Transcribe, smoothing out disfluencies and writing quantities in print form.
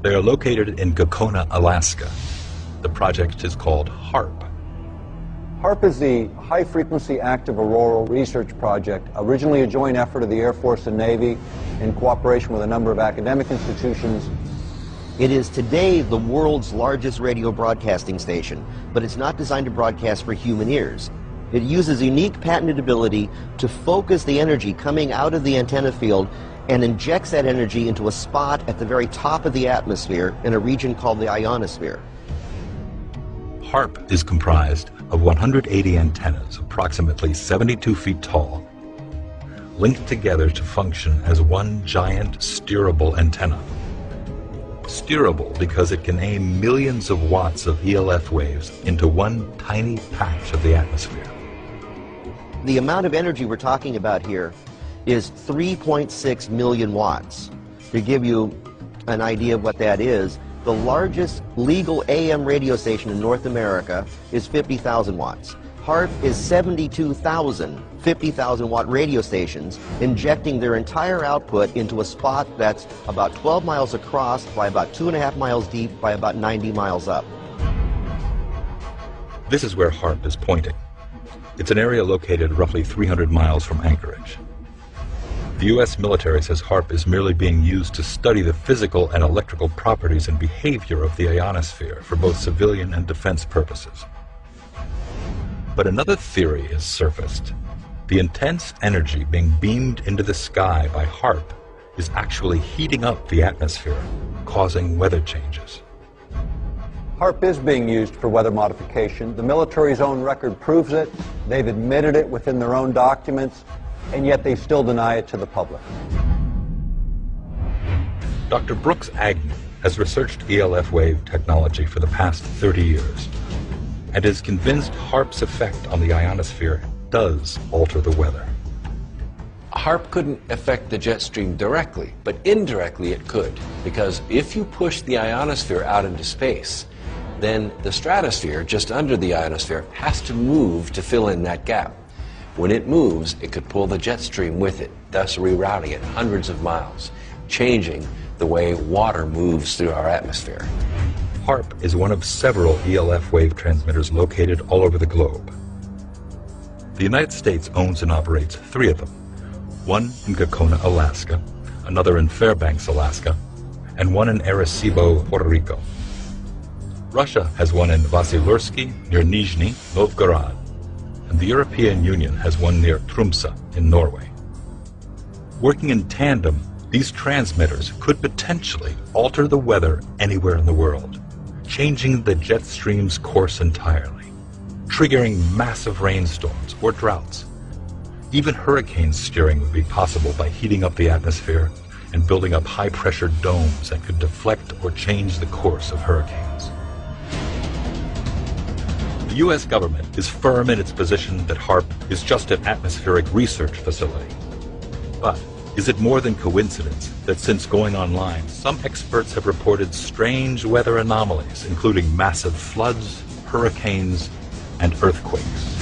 They are located in Gakona, Alaska. The project is called HAARP. HAARP is the High Frequency Active Auroral Research Project, originally a joint effort of the Air Force and Navy in cooperation with a number of academic institutions. It is today the world's largest radio broadcasting station, but it's not designed to broadcast for human ears. It uses unique patented ability to focus the energy coming out of the antenna field and injects that energy into a spot at the very top of the atmosphere in a region called the ionosphere. HAARP is comprised of 180 antennas, approximately 72 feet tall, linked together to function as one giant steerable antenna. Steerable because it can aim millions of watts of ELF waves into one tiny patch of the atmosphere. The amount of energy we're talking about here is 3.6 million watts. To give you an idea of what that is, the largest legal AM radio station in North America is 50,000 watts. HAARP is 72,000 50,000 watt radio stations injecting their entire output into a spot that's about 12 miles across by about 2.5 miles deep by about 90 miles up. This is where HAARP is pointing. It's an area located roughly 300 miles from Anchorage. The U.S. military says HAARP is merely being used to study the physical and electrical properties and behavior of the ionosphere for both civilian and defense purposes. But another theory is surfaced. The intense energy being beamed into the sky by HAARP is actually heating up the atmosphere, causing weather changes. HAARP is being used for weather modification. The military's own record proves it. They've admitted it within their own documents, and yet they still deny it to the public. Dr. Brooks Agnew has researched ELF wave technology for the past 30 years and is convinced HAARP's effect on the ionosphere does alter the weather. HAARP couldn't affect the jet stream directly, but indirectly it could, because if you push the ionosphere out into space, then the stratosphere just under the ionosphere has to move to fill in that gap. When it moves, it could pull the jet stream with it, thus rerouting it hundreds of miles, changing the way water moves through our atmosphere. HAARP is one of several ELF wave transmitters located all over the globe. The United States owns and operates 3 of them, one in Gakona, Alaska, another in Fairbanks, Alaska, and one in Arecibo, Puerto Rico. Russia has one in Vasilursky near Nizhny Novgorod, and the European Union has one near Tromsø in Norway. Working in tandem, these transmitters could potentially alter the weather anywhere in the world, changing the jet stream's course entirely, triggering massive rainstorms or droughts. Even hurricane steering would be possible by heating up the atmosphere and building up high-pressure domes that could deflect or change the course of hurricanes. The U.S. government is firm in its position that HAARP is just an atmospheric research facility. But is it more than coincidence that since going online, some experts have reported strange weather anomalies, including massive floods, hurricanes, and earthquakes?